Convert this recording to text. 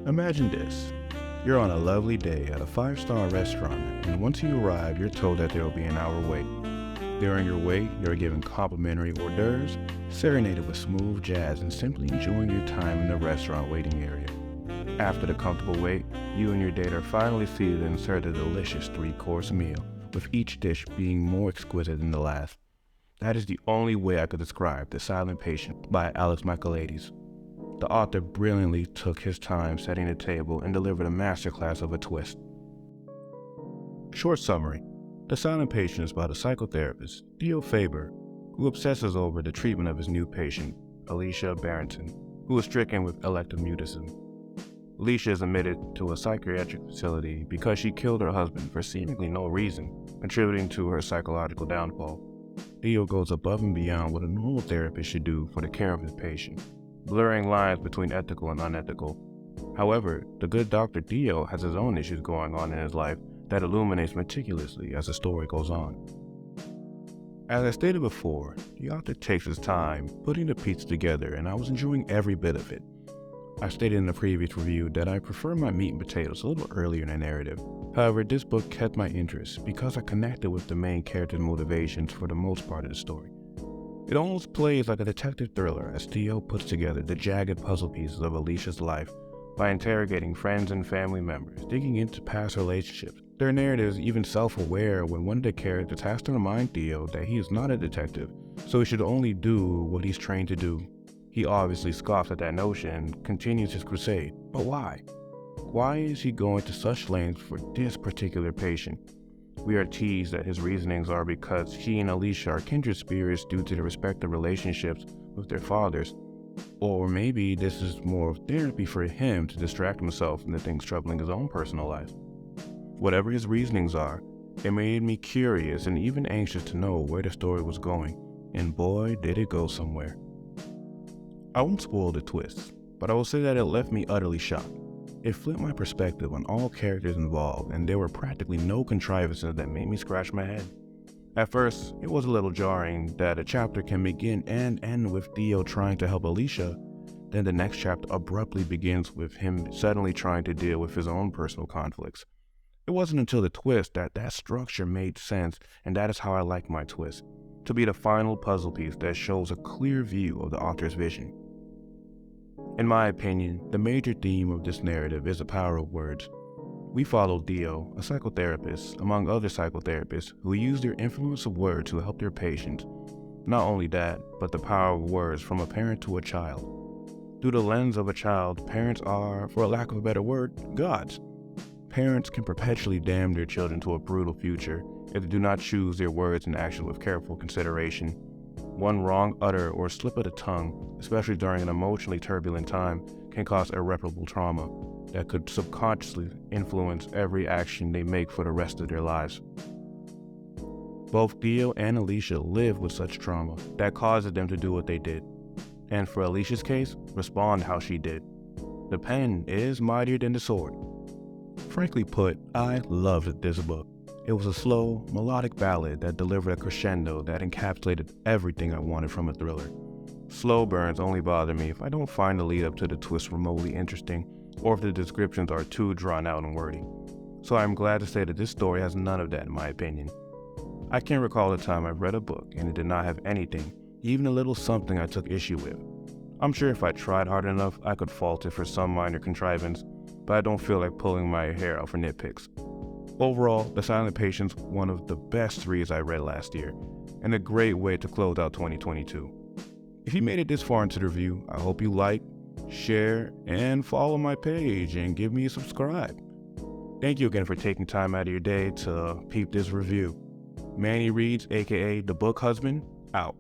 Imagine this. You're on a lovely day at a five-star restaurant, and once you arrive, you're told that there will be an hour wait. During your wait, you're given complimentary hors d'oeuvres, serenaded with smooth jazz, and simply enjoying your time in the restaurant waiting area. After the comfortable wait, you and your date are finally seated and served a delicious three-course meal, with each dish being more exquisite than the last. That is the only way I could describe The Silent Patient by Alex Michaelides. The author brilliantly took his time setting the table and delivered a masterclass of a twist. Short summary. The Silent Patient is about a psychotherapist, Theo Faber, who obsesses over the treatment of his new patient, Alicia Barrington, who is stricken with elective mutism. Alicia is admitted to a psychiatric facility because she killed her husband for seemingly no reason, contributing to her psychological downfall. Theo goes above and beyond what a normal therapist should do for the care of his patient, blurring lines between ethical and unethical. However, the good Dr. Theo has his own issues going on in his life that illuminates meticulously as the story goes on. As I stated before, the author takes his time putting the pieces together, and I was enjoying every bit of it. I stated in the previous review that I prefer my meat and potatoes a little earlier in the narrative. However, this book kept my interest because I connected with the main character's motivations for the most part of the story. It almost plays like a detective thriller as Theo puts together the jagged puzzle pieces of Alicia's life by interrogating friends and family members, digging into past relationships. Their narrative is even self-aware when one of the characters has to remind Theo that he is not a detective, so he should only do what he's trained to do. He obviously scoffs at that notion and continues his crusade. But why? Why is he going to such lengths for this particular patient? We are teased that his reasonings are because he and Alicia are kindred spirits due to their respective relationships with their fathers. Or maybe this is more of therapy for him to distract himself from the things troubling his own personal life. Whatever his reasonings are, it made me curious and even anxious to know where the story was going, and boy did it go somewhere. I won't spoil the twists, but I will say that it left me utterly shocked. It flipped my perspective on all characters involved, and there were practically no contrivances that made me scratch my head. At first, it was a little jarring that a chapter can begin and end with Theo trying to help Alicia, then the next chapter abruptly begins with him suddenly trying to deal with his own personal conflicts. It wasn't until the twist that structure made sense, and that is how I like my twist, to be the final puzzle piece that shows a clear view of the author's vision. In my opinion, the major theme of this narrative is the power of words. We follow Theo, a psychotherapist, among other psychotherapists who use their influence of words to help their patients. Not only that, but the power of words from a parent to a child. Through the lens of a child, parents are, for a lack of a better word, gods. Parents can perpetually damn their children to a brutal future if they do not choose their words and actions with careful consideration. One wrong utter or slip of the tongue, especially during an emotionally turbulent time, can cause irreparable trauma that could subconsciously influence every action they make for the rest of their lives. Both Theo and Alicia live with such trauma that causes them to do what they did, and for Alicia's case, respond how she did. The pen is mightier than the sword. Frankly put, I loved this book. It was a slow, melodic ballad that delivered a crescendo that encapsulated everything I wanted from a thriller. Slow burns only bother me if I don't find the lead up to the twist remotely interesting, or if the descriptions are too drawn out and wordy. So I'm glad to say that this story has none of that in my opinion. I can't recall a time I've read a book and it did not have anything, even a little something I took issue with. I'm sure if I tried hard enough, I could fault it for some minor contrivance, but I don't feel like pulling my hair out for nitpicks. Overall, The Silent Patient's one of the best reads I read last year, and a great way to close out 2022. If you made it this far into the review, I hope you like, share, and follow my page and give me a subscribe. Thank you again for taking time out of your day to peep this review. MannyReads, aka The Book Husband, out.